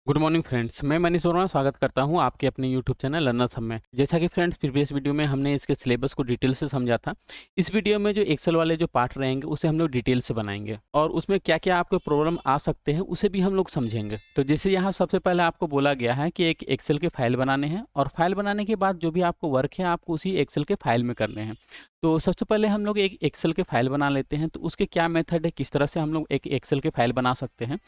Good morning friends, मैं मनीष वर्मा स्वागत करता हूं आपके अपने यूट्यूब चैनल लर्नर्स हब में। जैसा कि फ्रेंड्स प्रीवियस वीडियो में हमने इसके सिलेबस को डिटेल से समझा था। इस वीडियो में जो एक्सेल वाले जो पार्ट रहेंगे उसे हम लोग डिटेल से बनाएंगे और उसमें क्या क्या आपको प्रॉब्लम आ सकते हैं उसे भी हम लोग समझेंगे। तो जैसे यहाँ सबसे पहले आपको बोला गया है कि एक एक्सेल के फाइल बनाने हैं और फाइल बनाने के बाद जो भी आपको वर्क है आपको उसी एक्सेल के फाइल में करने हैं। तो सबसे पहले हम लोग एक एक्सेल के फाइल बना लेते हैं। तो उसके क्या मेथड है, किस तरह से हम लोग एक एक्सेल के फाइल बना सकते हैं।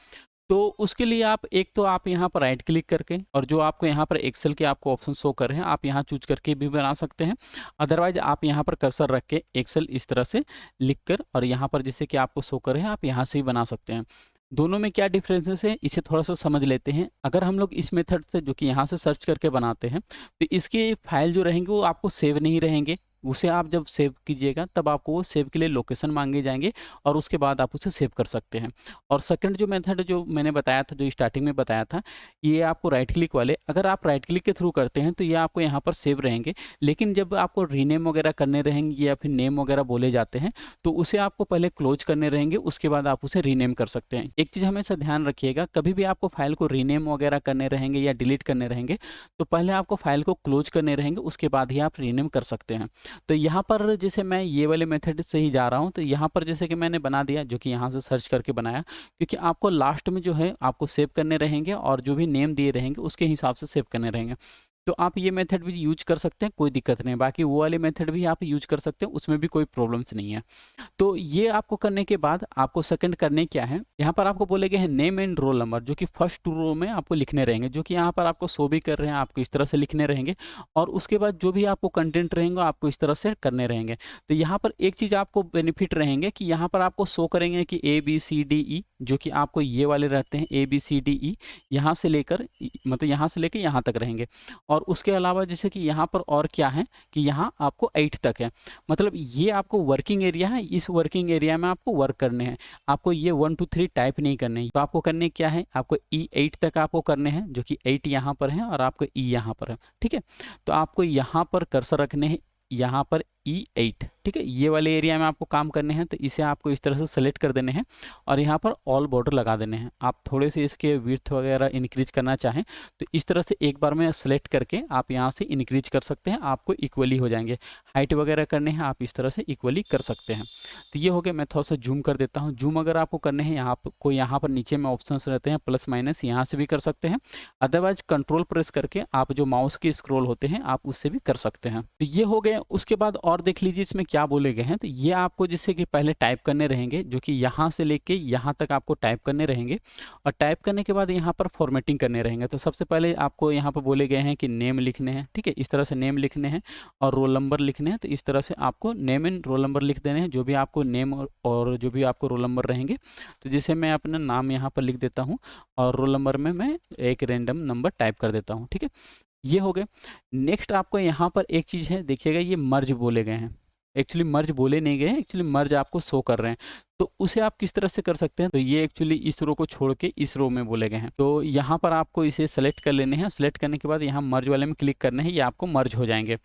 तो उसके लिए आप एक तो आप यहाँ पर राइट क्लिक करके और जो आपको यहाँ पर एक्सेल के आपको ऑप्शन शो कर रहे हैं आप यहाँ चूज करके भी बना सकते हैं। अदरवाइज आप यहाँ पर कर्सर रख के एक्सेल इस तरह से लिख कर और यहाँ पर जैसे कि आपको शो कर रहे हैं आप यहाँ से भी बना सकते हैं। दोनों में क्या डिफरेंसेस है इसे थोड़ा सा समझ लेते हैं। अगर हम लोग इस मेथड से जो कि यहाँ से सर्च करके बनाते हैं तो इसके फाइल जो रहेंगे वो आपको सेव नहीं रहेंगे। उसे आप जब सेव कीजिएगा तब आपको वो सेव के लिए लोकेशन मांगे जाएंगे और उसके बाद आप उसे सेव कर सकते हैं। और सेकंड जो मेथड जो मैंने बताया था, जो स्टार्टिंग में बताया था, ये आपको राइट क्लिक वाले, अगर आप राइट क्लिक के थ्रू करते हैं तो ये आपको यहाँ पर सेव रहेंगे। लेकिन जब आपको रीनेम वगैरह करने रहेंगे या फिर नेम वगैरह बोले जाते हैं तो उसे आपको पहले क्लोज करने रहेंगे, उसके बाद आप उसे रीनेम कर सकते हैं। एक चीज़ हमेशा ध्यान रखिएगा, कभी भी आपको फाइल को रीनेम वगैरह करने रहेंगे या डिलीट करने रहेंगे तो पहले आपको फाइल को क्लोज करने रहेंगे, उसके बाद ही आप रीनेम कर सकते हैं। तो यहाँ पर जैसे मैं ये वाले मेथड से ही जा रहा हूँ, तो यहाँ पर जैसे कि मैंने बना दिया, जो कि यहाँ से सर्च करके बनाया, क्योंकि आपको लास्ट में जो है आपको सेव करने रहेंगे और जो भी नेम दिए रहेंगे उसके हिसाब से सेव करने रहेंगे। तो आप ये मेथड भी यूज कर सकते हैं, कोई दिक्कत नहीं। बाकी वो वाले मेथड भी आप यूज कर सकते हैं, उसमें भी कोई प्रॉब्लम्स नहीं है। तो ये आपको करने के बाद आपको सेकंड करने क्या है, यहाँ पर आपको बोले गए हैं नेम एंड रोल नंबर, जो कि फर्स्ट रो में आपको लिखने रहेंगे, जो कि यहाँ पर आपको शो भी कर रहे हैं, आपको इस तरह से लिखने रहेंगे। और उसके बाद जो भी आपको कंटेंट रहेंगे आपको इस तरह से करने रहेंगे। तो यहाँ पर एक चीज़ आपको बेनिफिट रहेंगे कि यहाँ पर आपको शो करेंगे कि ABCDE, जो कि आपको ये वाले रहते हैं ABCDE, यहाँ से लेकर मतलब यहाँ से लेकर यहाँ तक रहेंगे। और उसके अलावा जैसे कि यहाँ पर और क्या है कि यहाँ आपको 8 तक है, मतलब ये आपको वर्किंग एरिया है। इस वर्किंग एरिया में आपको वर्क करने हैं, आपको ये 1 2 3 टाइप नहीं करने हैं। तो आपको करने क्या है, आपको E8 तक आपको करने हैं, जो कि 8 यहाँ पर है और आपको E यहाँ पर है। ठीक है, तो आपको यहाँ पर कर्सर रखने हैं, यहाँ पर E8। ठीक है, ये वाले एरिया में आपको काम करने हैं। तो इसे आपको इस तरह से सेलेक्ट कर देने हैं और यहाँ पर ऑल बॉर्डर लगा देने हैं। आप थोड़े से इसके विड्थ वगैरह इंक्रीज करना चाहें तो इस तरह से एक बार में सेलेक्ट करके आप यहाँ से इंक्रीज कर सकते हैं, आपको इक्वली हो जाएंगे। हाइट वगैरह करने हैं आप इस तरह से इक्वली कर सकते हैं। तो ये हो गया। मैं थोड़ा सा जूम कर देता हूँ। जूम अगर आपको करने हैं यहाँ पर नीचे में ऑप्शन रहते हैं प्लस माइनस, यहाँ से भी कर सकते हैं। अदरवाइज कंट्रोल प्रेस करके आप जो माउस की स्क्रॉल होते हैं आप उससे भी कर सकते हैं। तो ये हो गए। उसके बाद और देख लीजिए इसमें क्या बोले गए हैं। तो ये आपको जैसे कि पहले टाइप करने रहेंगे, जो कि यहाँ से लेके यहाँ तक आपको टाइप करने रहेंगे और टाइप करने के बाद यहाँ पर फॉर्मेटिंग करने रहेंगे। तो सबसे पहले आपको यहाँ पर बोले गए हैं कि नेम लिखने हैं। ठीक है, इस तरह से नेम लिखने हैं और रोल नंबर लिखने हैं। तो इस तरह से आपको नेम एंड रोल नंबर लिख देने हैं, जो भी आपको नेम और जो भी आपको रोल नंबर रहेंगे। तो जैसे मैं अपना नाम यहाँ पर लिख देता हूँ और रोल नंबर में मैं एक रैंडम नंबर टाइप कर देता हूँ। ठीक है, ये हो गए। नेक्स्ट आपको यहाँ पर एक चीज़ है, देखिएगा ये मर्ज बोले गए हैं। एक्चुअली मर्ज बोले नहीं गए हैं, एक्चुअली मर्ज आपको शो कर रहे हैं। तो उसे आप किस तरह से कर सकते हैं, तो ये एक्चुअली इस रो को छोड़ के इस रो में बोले गए हैं। तो यहाँ पर आपको इसे सेलेक्ट कर लेने हैं। सेलेक्ट करने के बाद यहाँ मर्ज वाले में क्लिक करना है, ये आपको मर्ज हो जाएंगे।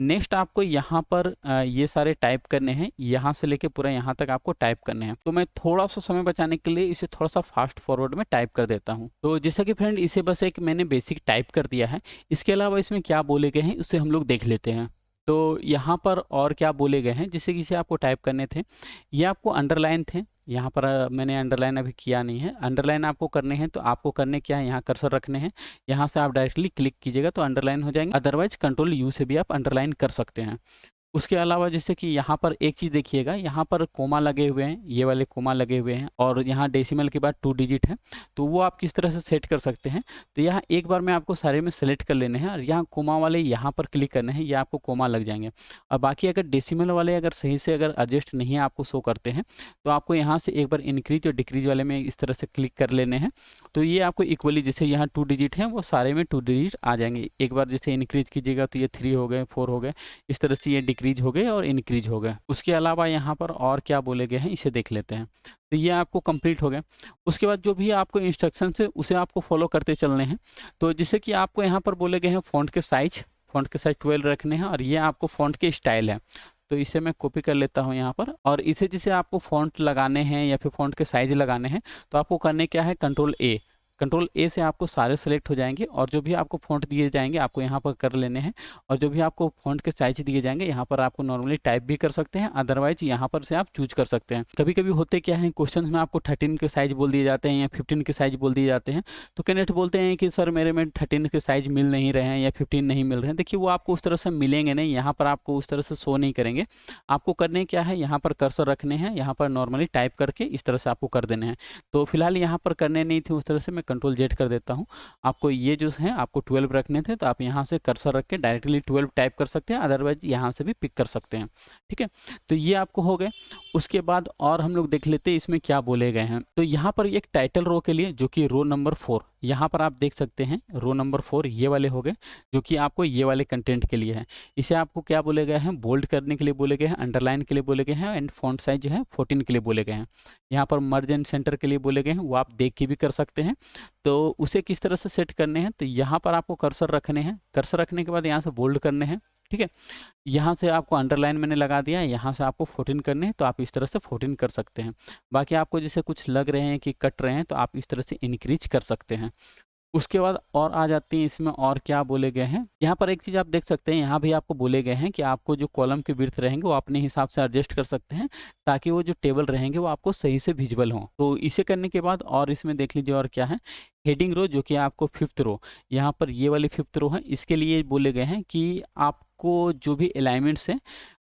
नेक्स्ट आपको यहाँ पर ये सारे टाइप करने हैं, यहाँ से लेके पूरा यहाँ तक आपको टाइप करने हैं। तो मैं थोड़ा सा समय बचाने के लिए इसे थोड़ा सा फास्ट फॉरवर्ड में टाइप कर देता हूँ। तो जैसा कि फ्रेंड इसे बस एक मैंने बेसिक टाइप कर दिया है। इसके अलावा इसमें क्या बोले गए हैं उससे हम लोग देख लेते हैं। तो यहाँ पर और क्या बोले गए हैं, जिससे कि इसे आपको टाइप करने थे, ये आपको अंडरलाइन थे। यहाँ पर मैंने अंडरलाइन अभी किया नहीं है। अंडरलाइन आपको करने हैं, तो आपको करने क्या है, यहाँ कर्सर रखने हैं, यहाँ से आप डायरेक्टली क्लिक कीजिएगा तो अंडरलाइन हो जाएंगे। अदरवाइज कंट्रोल यू से भी आप अंडरलाइन कर सकते हैं। उसके अलावा जैसे कि यहाँ पर एक चीज़ देखिएगा, यहाँ पर कोमा लगे हुए हैं, ये वाले कोमा लगे हुए हैं और यहाँ डेसिमल के बाद 2 डिजिट है। तो वो आप किस तरह से सेट कर सकते हैं, तो यहाँ एक बार में आपको सारे में सेलेक्ट कर लेने हैं और यहाँ कोमा वाले यहाँ पर क्लिक करने हैं, ये आपको कोमा लग जाएंगे। और बाकी अगर डेसिमल वाले अगर सही से अगर एडजस्ट नहीं आपको शो करते हैं तो आपको यहाँ से एक बार इंक्रीज और डिक्रीज वाले में इस तरह से क्लिक कर लेने हैं। तो ये आपको इक्वली, जैसे यहाँ 2 डिजिट हैं वो सारे में 2 डिजिट आ जाएंगे। एक बार जैसे इंक्रीज कीजिएगा तो ये 3 हो गए, 4 हो गए, इस तरह से ये डिक्रीज हो गए और इंक्रीज हो गए। उसके अलावा यहाँ पर और क्या बोले गए हैं इसे देख लेते हैं। तो ये आपको कंप्लीट हो गया। उसके बाद जो भी आपको इंस्ट्रक्शन है उसे आपको फॉलो करते चलने हैं। तो जैसे कि आपको यहाँ पर बोले गए हैं फ़ॉन्ट के साइज 12 रखने हैं और ये आपको फ़ॉन्ट के स्टाइल है। तो इसे मैं कॉपी कर लेता हूँ यहाँ पर और इसे जैसे आपको फ़ॉन्ट लगाने हैं या फिर फ़ॉन्ट के साइज लगाने हैं तो आपको करने क्या है, कंट्रोल ए से आपको सारे सेलेक्ट हो जाएंगे और जो भी आपको फ़ॉन्ट दिए जाएंगे आपको यहाँ पर कर लेने हैं, और जो भी आपको फ़ॉन्ट के साइज दिए जाएंगे यहाँ पर आपको नॉर्मली टाइप भी कर सकते हैं, अदरवाइज यहाँ पर से आप चूज कर सकते हैं। कभी कभी होते क्या है, क्वेश्चन में आपको 13 के साइज बोल दिए जाते हैं या 15 के साइज बोल दिए जाते हैं, तो कैंडिडेट बोलते हैं कि सर मेरे में 13 के साइज मिल नहीं रहे हैं या 15 नहीं मिल रहे हैं। देखिए वो आपको उस तरह से मिलेंगे नहीं, यहाँ पर आपको उस तरह से शो नहीं करेंगे। आपको करने क्या है, यहाँ पर कर्सर रखने हैं, यहाँ पर नॉर्मली टाइप करके इस तरह से आपको कर देने हैं। तो फिलहाल यहाँ पर करने नहीं थे उस तरह से, मैं कंट्रोल जेड कर देता हूँ। आपको ये जो है आपको 12 रखने थे, तो आप यहाँ से कर्सर रख के डायरेक्टली 12 टाइप कर सकते हैं, अदरवाइज यहाँ से भी पिक कर सकते हैं। ठीक है, तो ये आपको हो गए। उसके बाद और हम लोग देख लेते हैं इसमें क्या बोले गए हैं। तो यहाँ पर एक टाइटल रो के लिए जो कि रो नंबर 4, यहाँ पर आप देख सकते हैं रो नंबर 4 ये वाले हो गए, जो कि आपको ये वाले कंटेंट के लिए है। इसे आपको क्या बोले गए हैं, बोल्ड करने के लिए बोले गए हैं, अंडरलाइन के लिए बोले गए हैं, एंड फॉन्ट साइज जो है 14 के लिए बोले गए हैं। यहाँ पर मर्ज एंड सेंटर के लिए बोले गए हैं, वो आप देख के भी कर सकते हैं। तो उसे किस तरह से सेट करने हैं, तो यहाँ पर आपको कर्सर रखने हैं, कर्सर रखने के बाद यहाँ से बोल्ड करने हैं। ठीक है, यहाँ से आपको अंडरलाइन मैंने लगा दिया, यहाँ से आपको 14 करने हैं, तो आप इस तरह से 14 कर सकते हैं। बाकी आपको जैसे कुछ लग रहे हैं कि कट रहे हैं, तो आप इस तरह से इंक्रीज कर सकते हैं। उसके बाद और आ जाती हैं इसमें और क्या बोले गए हैं। यहाँ पर एक चीज़ आप देख सकते हैं, यहाँ भी आपको बोले गए हैं कि आपको जो कॉलम के विड्थ रहेंगे वो अपने हिसाब से एडजस्ट कर सकते हैं, ताकि वो जो टेबल रहेंगे वो आपको सही से विजिबल हों। तो इसे करने के बाद और इसमें देख लीजिए और क्या है, हेडिंग रो जो कि आपको 5th रो, यहाँ पर ये वाली 5th रो है, इसके लिए बोले गए हैं कि आपको जो भी अलाइनमेंट्स है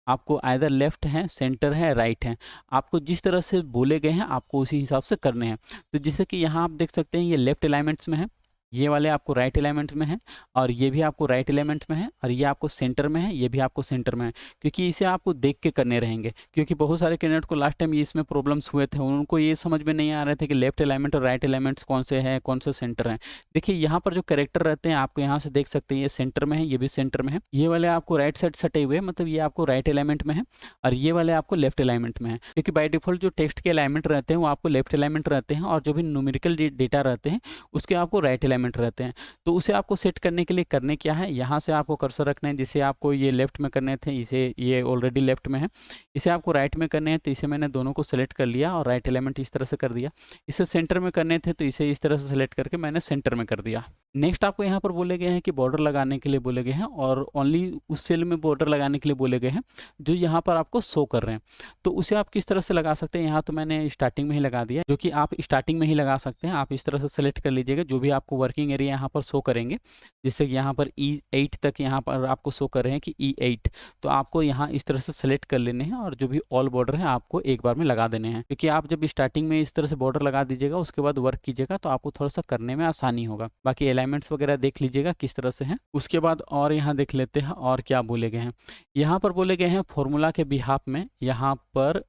आपको आइदर लेफ्ट है, सेंटर है, राइट है, आपको जिस तरह से बोले गए हैं आपको उसी हिसाब से करने हैं। तो जैसे कि यहाँ आप देख सकते हैं ये लेफ्ट अलाइनमेंट्स में है, ये वाले आपको राइट एलिमेंट में है, और ये भी आपको राइट एलिमेंट में है, और ये आपको सेंटर में है, ये भी आपको सेंटर में है। क्योंकि इसे आपको देख के करने रहेंगे, क्योंकि बहुत सारे कैंडिडेट को लास्ट टाइम ये इसमें प्रॉब्लम्स हुए थे, उनको ये समझ में नहीं आ रहे थे कि लेफ्ट एलिमेंट और राइट एलिमेंट्स कौन से हैं, कौन से सेंटर हैं। देखिए यहाँ पर जो कैरेक्टर रहते हैं आपको यहाँ से देख सकते हैं, ये सेंटर में है, ये भी सेंटर में है, ये वाले आपको राइट साइड सटे हुए, मतलब ये आपको राइट एलिमेंट में है, और ये वाले आपको लेफ्ट अलाइनमेंट में है। क्योंकि बाय डिफॉल्ट जो टेक्स्ट के अलाइनमेंट रहते हैं वो आपको लेफ्ट अलाइनमेंट रहते हैं, और जो भी न्यूमेरिकल डेटा रहते हैं उसके आपको राइट अलाइनमेंट रहते हैं। तो उसे आपको सेट करने के लिए करने क्या है, यहाँ से आपको कर्सर रखना है, जिसे आपको ये लेफ्ट में करने थे, इसे ये ऑलरेडी लेफ्ट में है, इसे आपको राइट में करने हैं, तो इसे मैंने दोनों को सेलेक्ट कर लिया और राइट एलिमेंट इस तरह से कर दिया। इसे सेंटर में करने थे, तो इसे इस तरह से सेलेक्ट करके मैंने सेंटर में कर दिया। नेक्स्ट आपको यहाँ पर बोले गए हैं कि बॉर्डर लगाने के लिए बोले गए हैं, और ओनली उस सेल में बॉर्डर लगाने के लिए बोले गए हैं जो यहाँ पर आपको शो कर रहे हैं। तो उसे आप किस तरह से लगा सकते हैं, यहाँ तो मैंने स्टार्टिंग में ही लगा दिया, जो कि आप स्टार्टिंग में ही लगा सकते हैं। आप इस तरह से सेलेक्ट कर लीजिएगा जो भी आपको वर्किंग एरिया यहाँ पर शो करेंगे, जिससे कि यहाँ पर E8 तक यहाँ पर आपको शो कर रहे हैं कि E8, तो आपको यहाँ इस तरह से सेलेक्ट कर लेने हैं, और जो भी ऑल बॉर्डर है आपको एक बार में लगा देने हैं। क्योंकि आप जब स्टार्टिंग में इस तरह से बॉर्डर लगा दीजिएगा उसके बाद वर्क कीजिएगा तो आपको थोड़ा सा करने में आसानी होगा। बाकी अलाइनमेंट्स वगैरह देख लीजिएगा किस तरह से हैं। उसके बाद और यहाँ देख लेते हैं और क्या बोले गए हैं। यहाँ पर बोले गए हैं फॉर्मूला के बिहाफ में यहाँ पर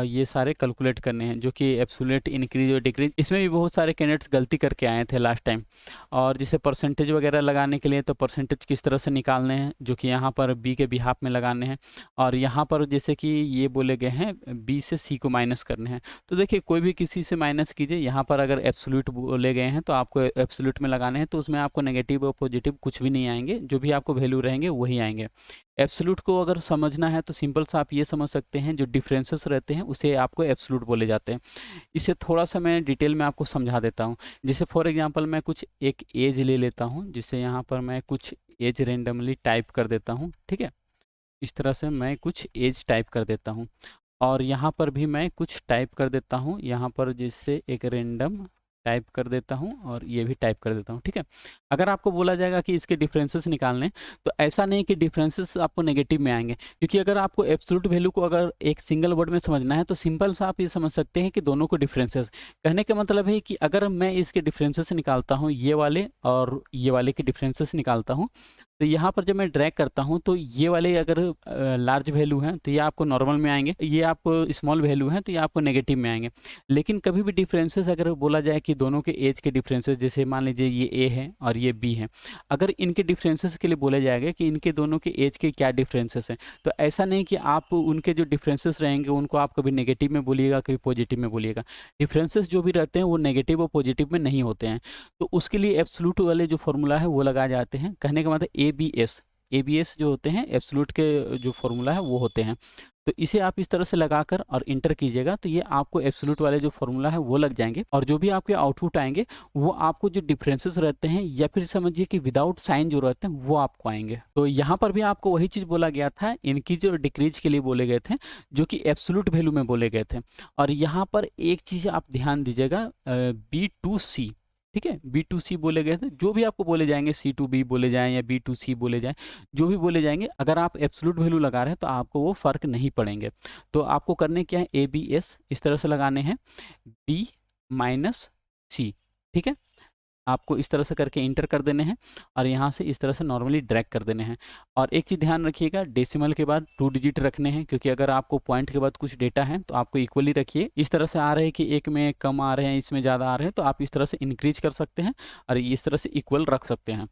ये सारे कैलकुलेट करने हैं, जो कि एब्सोल्यूट इंक्रीज और डिक्रीज, इसमें भी बहुत सारे कैंडिडेट्स गलती करके आए थे लास्ट टाइम। और जिसे परसेंटेज वगैरह लगाने के लिए तो परसेंटेज किस तरह से निकालने हैं, जो कि यहाँ पर बी के बिहाफ में लगाने हैं, और यहाँ पर जैसे कि ये बोले गए हैं बी से सी को माइनस करने हैं। तो देखिए कोई भी किसी से माइनस कीजिए, यहाँ पर अगर एब्सोल्यूट बोले गए हैं तो आपको एब्सोल्यूट में लगाने हैं, तो उसमें आपको नेगेटिव और पॉजिटिव कुछ भी नहीं आएंगे, जो भी आपको वैल्यू रहेंगे वही आएंगे। एब्सोल्यूट को अगर समझना है तो सिंपल सा आप ये समझ सकते हैं, जो डिफरेंसेस रहते हैं उसे आपको एब्सोल्यूट बोले जाते हैं। इसे थोड़ा सा मैं डिटेल में आपको समझा देता हूँ। जैसे फॉर एग्जांपल मैं कुछ एक एज ले लेता हूँ, जिसे यहाँ पर मैं कुछ एज रेंडमली टाइप कर देता हूँ। ठीक है, इस तरह से मैं कुछ एज टाइप कर देता हूँ, और यहाँ पर भी मैं कुछ टाइप कर देता हूँ, यहाँ पर जिससे एक रेंडम टाइप कर देता हूँ, और ये भी टाइप कर देता हूँ। ठीक है, अगर आपको बोला जाएगा कि इसके डिफरेंसेस निकालने, तो ऐसा नहीं कि डिफरेंसेस आपको नेगेटिव में आएंगे, क्योंकि अगर आपको एब्सोल्यूट वैल्यू को अगर एक सिंगल वर्ड में समझना है तो सिंपल सा आप ये समझ सकते हैं कि दोनों को डिफरेंसेस, कहने का मतलब है कि अगर मैं इसके डिफरेंसेस निकालता हूँ, ये वाले और ये वाले के डिफरेंसेस निकालता हूँ, तो यहाँ पर जब मैं ड्रैग करता हूँ तो ये वाले अगर लार्ज वैल्यू हैं तो ये आपको नॉर्मल में आएंगे, ये आपको स्मॉल वैल्यू हैं तो ये आपको नेगेटिव में आएंगे। लेकिन कभी भी डिफरेंसेस अगर बोला जाए कि दोनों के एज के डिफरेंसेस, जैसे मान लीजिए ये ए है और ये बी है, अगर इनके डिफरेंसेस के लिए बोला जाएगा कि इनके दोनों के एज के क्या डिफरेंसेस हैं, तो ऐसा नहीं कि आप उनके जो डिफरेंसेस रहेंगे उनको आप कभी नेगेटिव में बोलिएगा कभी पॉजिटिव में बोलिएगा। डिफरेंसेस जो भी रहते हैं वो नेगेटिव और पॉजिटिव में नहीं होते हैं, तो उसके लिए एब्सोल्यूट वाले जो फॉर्मूला है वो लगाए जाते हैं। कहने का मतलब ABS जो होते हैं एब्सोल्यूट के जो फॉर्मूला है वो होते हैं। तो इसे आप इस तरह से लगाकर और इंटर कीजिएगा तो ये आपको एब्सोल्यूट वाले जो फॉर्मूला है वो लग जाएंगे, और जो भी आपके आउटपुट आएंगे वो आपको जो डिफरेंसेस रहते हैं या फिर समझिए कि विदाउट साइन जो रहते हैं वो आपको आएंगे। तो यहाँ पर भी आपको वही चीज़ बोला गया था, इनकी जो डिक्रीज के लिए बोले गए थे जो कि एब्सोल्यूट वैल्यू में बोले गए थे। और यहाँ पर एक चीज़ आप ध्यान दीजिएगा, B2C, ठीक है, B2C बोले गए थे। जो भी आपको बोले जाएंगे, C2B बोले जाएं या B2C बोले जाएं, जो भी बोले जाएंगे, अगर आप एब्सोल्यूट वैल्यू लगा रहे हैं तो आपको वो फर्क नहीं पड़ेंगे। तो आपको करने क्या है, ABS इस तरह से लगाने हैं, B-C, ठीक है, आपको इस तरह से करके इंटर कर देने हैं और यहाँ से इस तरह से नॉर्मली ड्रैग कर देने हैं। और एक चीज़ ध्यान रखिएगा, डेसिमल के बाद 2 डिजिट रखने हैं, क्योंकि अगर आपको पॉइंट के बाद कुछ डेटा है तो आपको इक्वली रखिए। इस तरह से आ रहे हैं कि एक में कम आ रहे हैं, इसमें ज़्यादा आ रहे हैं, तो आप इस तरह से इंक्रीज कर सकते हैं और इस तरह से इक्वल रख सकते हैं।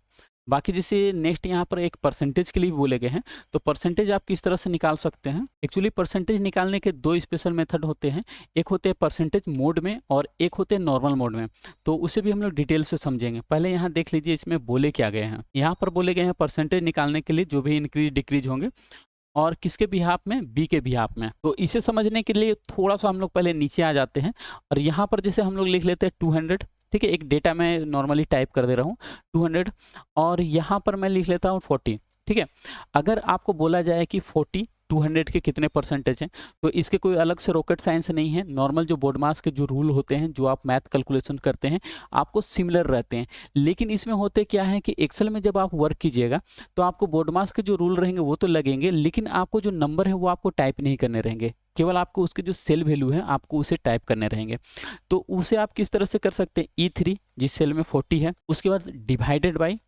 बाकी जैसे नेक्स्ट यहाँ पर एक परसेंटेज के लिए भी बोले गए हैं, तो परसेंटेज आप किस तरह से निकाल सकते हैं। एक्चुअली परसेंटेज निकालने के 2 स्पेशल मेथड होते हैं, एक होते हैं परसेंटेज मोड में और एक होते हैं नॉर्मल मोड में। तो उसे भी हम लोग डिटेल से समझेंगे। पहले यहाँ देख लीजिए इसमें बोले क्या गए हैं। यहाँ पर बोले गए हैं परसेंटेज निकालने के लिए जो भी इंक्रीज डिक्रीज होंगे, और किसके बिहाफ में, बी के बिहाफ में। तो इसे समझने के लिए थोड़ा सा हम लोग पहले नीचे आ जाते हैं और यहाँ पर जैसे हम लोग लिख लेते हैं 200, ठीक है, एक डेटा मैं नॉर्मली टाइप कर दे रहा हूँ 200, और यहाँ पर मैं लिख लेता हूँ 40, ठीक है। अगर आपको बोला जाए कि 40 200 के कितने परसेंटेज हैं, तो इसके कोई अलग से रॉकेट साइंस नहीं है। नॉर्मल जो बोर्ड मास के जो रूल होते हैं, जो आप मैथ कैलकुलेशन करते हैं, आपको सिमिलर रहते हैं। लेकिन इसमें होते क्या है कि एक्सेल में जब आप वर्क कीजिएगा तो आपको बोर्ड मास के जो रूल रहेंगे वो तो लगेंगे, लेकिन आपको जो नंबर है वो आपको टाइप नहीं करने रहेंगे, केवल आपको उसके जो सेल वैल्यू है आपको उसे टाइप करने रहेंगे। तो उसे आप किस तरह से कर सकते हैं, E3 जिस सेल में 40 है, उसके बाद डिवाइडेड बाई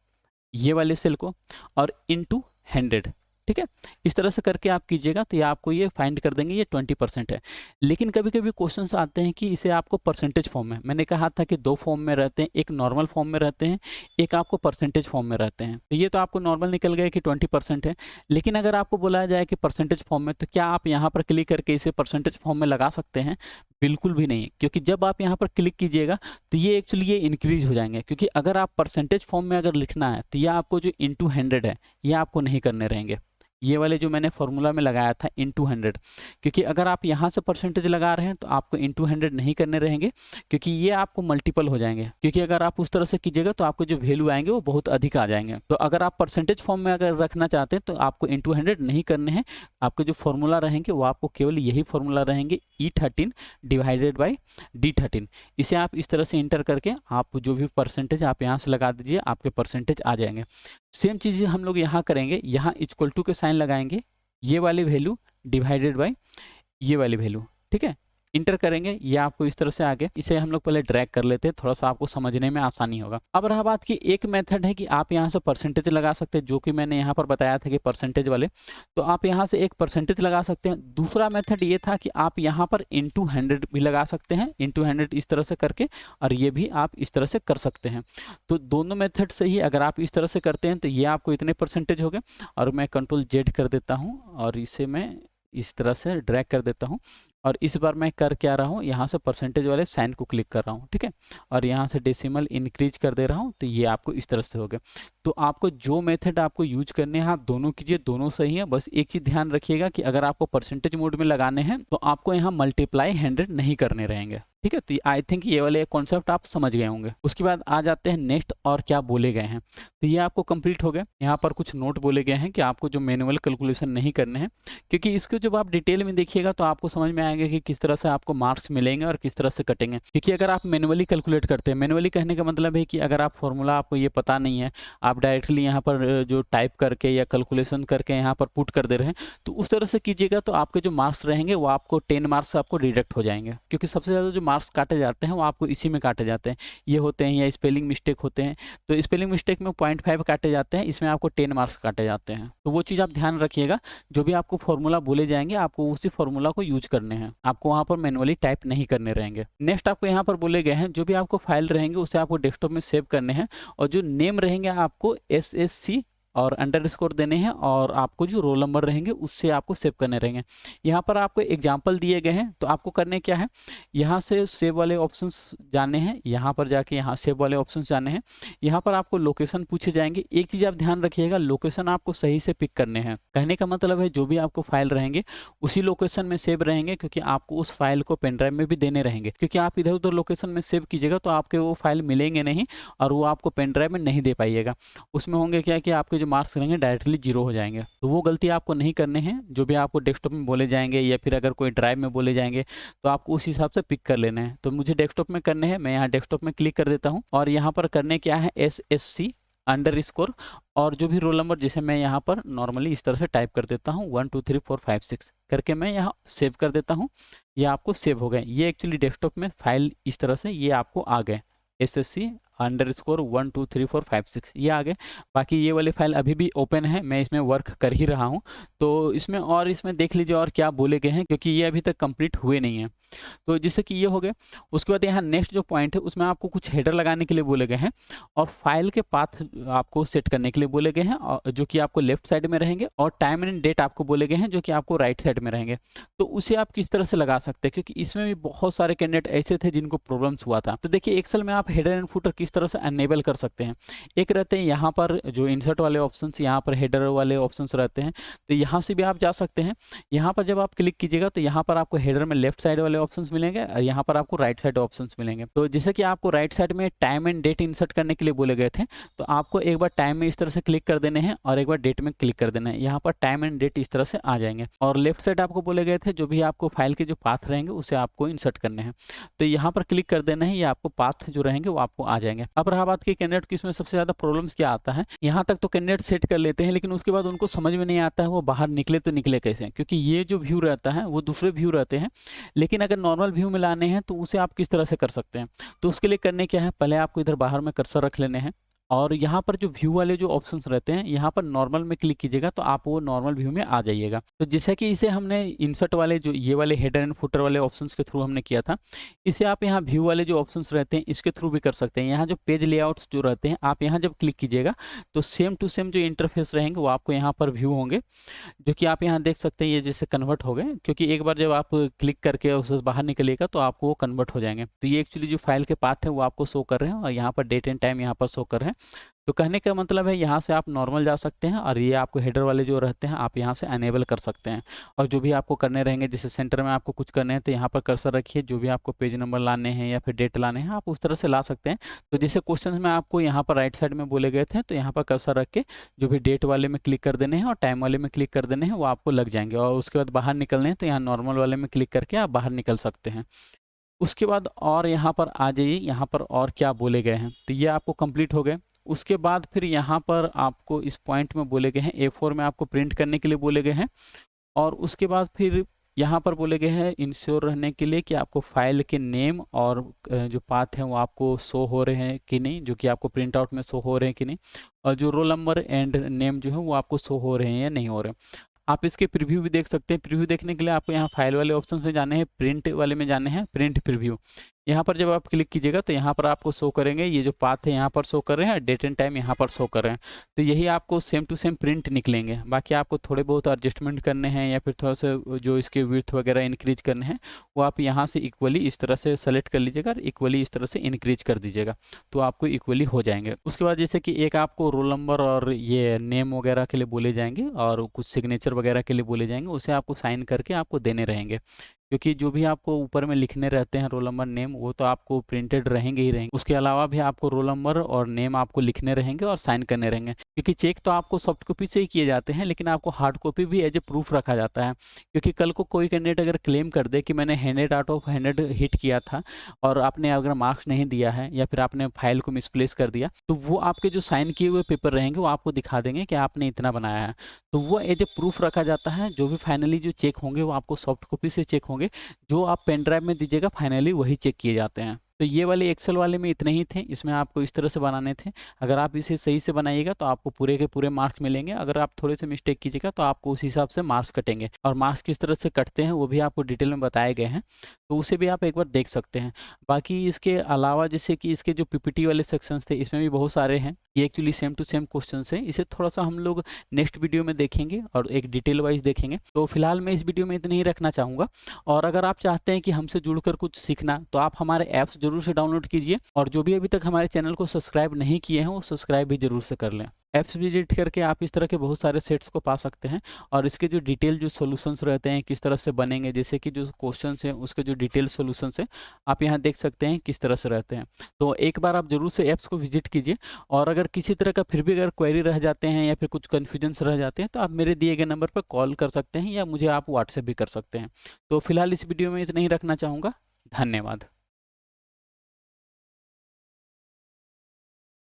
ये वाले सेल को और इनटू 100, ठीक है। इस तरह से करके आप कीजिएगा तो ये आपको ये फाइंड कर देंगे ये 20% है। लेकिन कभी कभी क्वेश्चंस आते हैं कि इसे आपको परसेंटेज फॉर्म में, मैंने कहा था कि 2 फॉर्म में रहते हैं, एक नॉर्मल फॉर्म में रहते हैं, एक आपको परसेंटेज फॉर्म में रहते हैं। तो ये तो आपको नॉर्मल निकल गया कि 20% है। लेकिन अगर आपको बोला जाए कि परसेंटेज फॉर्म में, तो क्या आप यहाँ पर क्लिक करके इसे परसेंटेज फॉर्म में लगा सकते हैं? बिल्कुल भी नहीं, क्योंकि जब आप यहाँ पर क्लिक कीजिएगा तो ये एक्चुअली ये इंक्रीज हो जाएंगे। क्योंकि अगर आप परसेंटेज फॉर्म में अगर लिखना है तो ये आपको जो इंटू 100 है ये आपको नहीं करने रहेंगे, ये वाले जो मैंने फॉर्मूला में लगाया था इंटू 100। क्योंकि अगर आप यहाँ से परसेंटेज लगा रहे हैं तो आपको इंटू 100 नहीं करने रहेंगे, क्योंकि ये आपको मल्टीपल हो जाएंगे। क्योंकि अगर आप उस तरह से कीजिएगा तो आपको जो वैल्यू आएंगे वो बहुत अधिक आ जाएंगे। तो अगर आप परसेंटेज फॉर्म में अगर रखना चाहते हैं तो आपको इंटू 100 नहीं करने हैं। आपके जो फॉर्मूला रहेंगे वो आपको केवल यही फॉर्मूला रहेंगे, E13 डिवाइडेड बाई D13। इसे आप इस तरह से इंटर करके आप जो भी परसेंटेज आप यहाँ से लगा दीजिए, आपके परसेंटेज आ जाएंगे। सेम चीज़ हम लोग यहाँ करेंगे, यहाँ इक्वल टू के साइन लगाएंगे, ये वाली वैल्यू डिवाइडेड बाय ये वाली वैल्यू, ठीक है, इंटर करेंगे, ये आपको इस तरह से आगे। इसे हम लोग पहले ड्रैग कर लेते हैं, थोड़ा सा आपको समझने में आसानी होगा। अब रहा बात की एक मेथड है कि आप यहाँ से परसेंटेज लगा सकते हैं, जो कि मैंने यहाँ पर बताया था कि परसेंटेज वाले, तो आप यहाँ से एक परसेंटेज लगा सकते हैं। दूसरा मेथड ये था कि आप यहाँ पर इंटू 100 भी लगा सकते हैं, इंटू 100 इस तरह से करके, और ये भी आप इस तरह से कर सकते हैं। तो दोनों मेथड से ही अगर आप इस तरह से करते हैं तो ये आपको इतने परसेंटेज हो गए। और मैं Ctrl Z कर देता हूँ और इसे मैं इस तरह से ड्रैग कर देता हूँ, और इस बार मैं कर क्या रहा हूँ, यहाँ से परसेंटेज वाले साइन को क्लिक कर रहा हूँ, ठीक है, और यहाँ से डेसिमल इंक्रीज कर दे रहा हूँ, तो ये आपको इस तरह से हो गया। तो आपको जो मेथड आपको यूज करने हैं आप दोनों कीजिए, दोनों सही है। बस एक चीज़ ध्यान रखिएगा कि अगर आपको परसेंटेज मोड में लगाने हैं तो आपको यहाँ मल्टीप्लाई 100 नहीं करने रहेंगे, ठीक है। तो आई थिंक ये वाले कॉन्सेप्ट आप समझ गए होंगे। उसके बाद आ जाते हैं नेक्स्ट और क्या बोले गए हैं। तो ये आपको कंप्लीट हो गया। यहाँ पर कुछ नोट बोले गए हैं कि आपको जो मैनुअल कैलकुलेशन नहीं करने हैं, क्योंकि इसको जब आप डिटेल में देखिएगा तो आपको समझ में आएगा कि किस तरह से आपको मार्क्स मिलेंगे और किस तरह से कटेंगे। क्योंकि अगर आप मैनुअली कैलकुलेट करते हैं, मैनुअली कहने का मतलब है कि अगर आप फॉर्मूला आपको ये पता नहीं है, आप डायरेक्टली यहाँ पर जो टाइप करके या कैलकुलेशन करके यहाँ पर पुट कर दे रहे हैं, तो उस तरह से कीजिएगा तो आपके जो मार्क्स रहेंगे वो आपको 10 मार्क्स आपको डिडक्ट हो जाएंगे। क्योंकि सबसे ज़्यादा जो मार्क्स काटे जाते हैं वो आपको इसी में काटे जाते हैं, ये होते हैं या स्पेलिंग मिस्टेक होते हैं। तो स्पेलिंग मिस्टेक में 0.5 काटे जाते हैं, इसमें आपको 10 मार्क्स काटे जाते हैं। तो वो चीज़ आप ध्यान रखिएगा, जो भी आपको फॉर्मूला बोले जाएंगे आपको उसी फॉर्मूला को यूज करने हैं, आपको वहाँ पर मैनुअली टाइप नहीं करने रहेंगे। नेक्स्ट आपको यहाँ पर बोले गए हैं जो भी आपको फाइल रहेंगे उसे आपको डेस्कटॉप में सेव करने हैं, और जो नेम रहेंगे आपको SSC और अंडरस्कोर देने हैं और आपको जो रोल नंबर रहेंगे उससे आपको सेव करने रहेंगे। यहाँ पर आपको एग्जाम्पल दिए गए हैं, तो आपको करने क्या है, यहाँ से सेव वाले ऑप्शंस जाने हैं, यहाँ पर जाके यहाँ सेव वाले ऑप्शंस जाने हैं। यहाँ पर आपको लोकेशन पूछे जाएंगे। एक चीज़ आप ध्यान रखिएगा, लोकेशन आपको सही से पिक करने हैं। कहने का मतलब है जो भी आपको फाइल रहेंगे उसी लोकेशन में सेव रहेंगे, क्योंकि आपको उस फाइल को पेन ड्राइव में भी देने रहेंगे। क्योंकि आप इधर उधर लोकेशन में सेव कीजिएगा तो आपके वो फाइल मिलेंगे नहीं और वो आपको पेन ड्राइव में नहीं दे पाइएगा। उसमें होंगे क्या कि आपके जो मार्क्स रहेंगे डायरेक्टली जीरो हो जाएंगे। तो वो गलती आपको नहीं करने हैं। जो भी आपको डेस्कटॉप में बोले जाएंगे या फिर अगर कोई ड्राइव में बोले जाएंगे तो आपको उस हिसाब से पिक कर लेना है। तो मुझे डेस्कटॉप में करने हैं, मैं यहाँ डेस्कटॉप में क्लिक कर देता हूँ और यहाँ पर करने क्या है, SSC अंडरस्कोर और जो भी रोल नंबर, जिसे मैं यहाँ पर नॉर्मली इस तरह से टाइप कर देता हूँ 1 2 3 4 5 6 करके मैं यहाँ सेव कर देता हूँ। ये आपको सेव हो गए। ये एक्चुअली डेस्कटॉप में फाइल इस तरह से ये आपको आ गए, SSC अंडरस्कोर 1 2 3 4 5 6 ये आ गए। बाकी ये वाली फाइल अभी भी ओपन है, मैं इसमें वर्क कर ही रहा हूँ। तो इसमें देख लीजिए और क्या बोले गए हैं, क्योंकि ये अभी तक कंप्लीट हुए नहीं है। तो जिससे कि ये हो गए। उसके बाद यहाँ नेक्स्ट जो पॉइंट है उसमें आपको कुछ हेडर लगाने के लिए बोले गए हैं और फाइल के पाथ आपको सेट करने के लिए बोले गए हैं, और जो कि आपको लेफ्ट साइड में रहेंगे, और टाइम एंड डेट आपको बोले गए हैं जो कि आपको राइट साइड में रहेंगे। तो उसे आप किस तरह से लगा सकते हैं, क्योंकि इसमें भी बहुत सारे कैंडिडेट ऐसे थे जिनको प्रॉब्लम्स हुआ था। तो देखिए एक्सेल में आप हेडर एंड फुटर किस तरह से अनेबल कर सकते हैं। एक रहते हैं यहाँ पर जो इंसर्ट वाले ऑप्शन, यहाँ पर हेडर वाले ऑप्शन रहते हैं, तो यहाँ से भी आप जा सकते हैं। यहाँ पर जब आप क्लिक कीजिएगा तो यहाँ पर आपको हेडर में लेफ्ट साइड वाले ऑप्शंस मिलेंगे और यहाँ पर आपको राइट साइड ऑप्शंस मिलेंगे। तो जैसे कि आपको राइट साइड में टाइम एंड डेट इंसर्ट करने के लिए बोले गए थे, तो आपको एक बार टाइम में इस तरह से क्लिक कर देने हैं और एक बार डेट में क्लिक कर देना है। यहाँ पर टाइम एंड डेट इस तरह से आ जाएंगे। और लेफ्ट साइड आपको बोले गए थे जो भी आपको फाइल के जो पाथ रहेंगे उसे आपको इंसर्ट करने हैं, तो यहाँ पर क्लिक कर देना है। ये आपको पाथ जो रहेंगे वो आपको आ जाएंगे। अब रहा बात की कैंडिडेट की इसमें सबसे ज़्यादा प्रॉब्लम्स क्या आता है, यहाँ तक तो कैंडिडेट सेट कर लेते हैं, लेकिन उसके बाद उनको समझ में नहीं आता है वो बाहर निकले तो निकले कैसे, क्योंकि ये जो व्यू रहता है वो दूसरे व्यू रहते हैं, लेकिन अगर नॉर्मल व्यू में लाने हैं तो उसे आप किस तरह से कर सकते हैं। तो उसके लिए करने क्या है, पहले आपको इधर बाहर में कर्सर रख लेने हैं और यहाँ पर जो व्यू वाले जो ऑप्शंस रहते हैं यहाँ पर नॉर्मल में क्लिक कीजिएगा तो आप वो नॉर्मल व्यू में आ जाइएगा। तो जैसे कि इसे हमने इंसर्ट वाले जो ये वाले हेडर एंड फुटर वाले ऑप्शंस के थ्रू हमने किया था, इसे आप यहाँ व्यू वाले जो ऑप्शंस रहते हैं इसके थ्रू भी कर सकते हैं। यहाँ जो पेज लेआउट्स जो रहते हैं आप यहाँ जब क्लिक कीजिएगा तो सेम टू सेम जो इंटरफेस रहेंगे वो आपको यहाँ पर व्यू होंगे, जो कि आप यहाँ देख सकते हैं ये जैसे कन्वर्ट हो गए, क्योंकि एक बार जब आप क्लिक करके उससे बाहर निकलिएगा तो आपको वो कन्वर्ट हो जाएंगे। तो ये एक्चुअली जो फाइल के पाथ है वो आपको शो कर रहे हैं और यहाँ पर डेट एंड टाइम यहाँ पर शो कर रहे हैं। तो कहने का मतलब है यहाँ से आप नॉर्मल जा सकते हैं और ये आपको हेडर वाले जो रहते हैं आप यहाँ से अनेबल कर सकते हैं। और जो भी आपको करने रहेंगे, जैसे सेंटर में आपको कुछ करने हैं तो यहाँ पर कर्सर रखिए, जो भी आपको पेज नंबर लाने हैं या फिर डेट लाने हैं आप उस तरह से ला सकते हैं। तो जैसे क्वेश्चन में आपको यहाँ पर राइट साइड में बोले गए थे, तो यहाँ पर कर्सर रख के जो भी डेट वाले में क्लिक कर देने हैं और टाइम वाले में क्लिक कर देने हैं वो आपको लग जाएंगे। और उसके बाद बाहर निकलने हैं तो यहाँ नॉर्मल वाले में क्लिक करके आप बाहर निकल सकते हैं। उसके बाद और यहाँ पर आ जाइए, यहाँ पर और क्या बोले गए हैं, तो ये आपको कंप्लीट हो गए। उसके बाद फिर यहाँ पर आपको इस पॉइंट में बोले गए हैं A4 में आपको प्रिंट करने के लिए बोले गए हैं। और उसके बाद फिर यहाँ पर बोले गए हैं इंश्योर रहने के लिए कि आपको फाइल के नेम और जो पाथ हैं वो आपको शो हो रहे हैं कि नहीं, जो कि आपको प्रिंट आउट में शो हो रहे हैं कि नहीं, और जो रोल नंबर एंड नेम जो है वो आपको शो हो रहे हैं या नहीं हो रहे हैं। आप इसके प्रीव्यू भी देख सकते हैं। प्रीव्यू देखने के लिए आपको यहाँ फाइल वाले ऑप्शन में जाने हैं, प्रिंट वाले में जाने हैं, प्रिंट प्रीव्यू। यहाँ पर जब आप क्लिक कीजिएगा तो यहाँ पर आपको शो करेंगे, ये जो पाथ है यहाँ पर शो कर रहे हैं, डेट एंड टाइम यहाँ पर शो कर रहे हैं। तो यही आपको सेम टू सेम प्रिंट निकलेंगे। बाकी आपको थोड़े बहुत एडजस्टमेंट करने हैं या फिर थोड़ा सा जो इसके विड्थ वगैरह इंक्रीज करने हैं वो आप यहाँ से इक्वली इस तरह से सेलेक्ट कर लीजिएगा और इक्वली इस तरह से इंक्रीज कर दीजिएगा, तो आपको इक्वली हो जाएंगे। उसके बाद जैसे कि एक आपको रोल नंबर और ये नेम वगैरह के लिए बोले जाएंगे और कुछ सिग्नेचर वगैरह के लिए बोले जाएंगे, उसे आपको साइन करके आपको देने रहेंगे, क्योंकि जो भी आपको ऊपर में लिखने रहते हैं रोल नंबर नेम वो तो आपको प्रिंटेड रहेंगे ही रहेंगे। उसके अलावा भी आपको रोल नंबर और नेम आपको लिखने रहेंगे और साइन करने रहेंगे, क्योंकि चेक तो आपको सॉफ्ट कॉपी से ही किए जाते हैं, लेकिन आपको हार्ड कॉपी भी एज ए प्रूफ रखा जाता है। क्योंकि कल को कोई कैंडिडेट अगर क्लेम कर दे कि मैंने 100 आउट ऑफ 100 हिट किया था और आपने अगर मार्क्स नहीं दिया है या फिर आपने फाइल को मिसप्लेस कर दिया, तो वो आपके जो साइन किए हुए पेपर रहेंगे वो आपको दिखा देंगे कि आपने इतना बनाया है, तो वो एज ए प्रूफ रखा जाता है। जो भी फाइनली जो चेक होंगे वो आपको सॉफ्ट कॉपी से चेक होंगे, जो आप पेन ड्राइव में दीजिएगा फाइनली वही चेक किए जाते हैं। तो ये वाले एक्सेल वाले में इतने ही थे, इसमें आपको इस तरह से बनाने थे। अगर आप इसे सही से बनाइएगा तो आपको पूरे के पूरे मार्क्स मिलेंगे। अगर आप थोड़े से मिस्टेक कीजिएगा तो आपको उस हिसाब से मार्क्स कटेंगे, और मार्क्स किस तरह से कटते हैं वो भी आपको डिटेल में बताए गए हैं। तो उसे भी आप एक बार देख सकते हैं। बाकी इसके अलावा जैसे कि इसके जो पीपीटी वाले सेक्शंस थे, इसमें भी बहुत सारे हैं। ये actually same to same questions हैं। इसे थोड़ा-सा हम लोग नेक्स्ट वीडियो में देखेंगे और एक डिटेल वाइज़ देखेंगे। तो फिलहाल मैं इस वीडियो में इतना ही रखना चाहूँगा। और अगर आप चाहते हैं कि हमसे जुड़कर कुछ सीखना, तो आप हमारे ऐप्स ज़रूर से डाउनलोड कीजिए और जो भी अभी तक हमारे चैनल को सब्सक्राइब नहीं किए हैं, वो सब्सक्राइब भी ज़रूर से कर लें। ऐप्स विज़िट करके आप इस तरह के बहुत सारे सेट्स को पा सकते हैं और इसके जो डिटेल जो सॉल्यूशंस रहते हैं, किस तरह से बनेंगे, जैसे कि जो क्वेश्चंस हैं, उसके जो डिटेल सॉल्यूशंस हैं, आप यहाँ देख सकते हैं किस तरह से रहते हैं। तो एक बार आप ज़रूर से ऐप्स को विज़िट कीजिए और अगर किसी तरह का फिर भी अगर क्वेरी रह जाते हैं या फिर कुछ कन्फ्यूजन्स रह जाते हैं, तो आप मेरे दिए गए नंबर पर कॉल कर सकते हैं या मुझे आप व्हाट्सएप भी कर सकते हैं। तो फिलहाल इस वीडियो में इतना ही रखना चाहूँगा। धन्यवाद।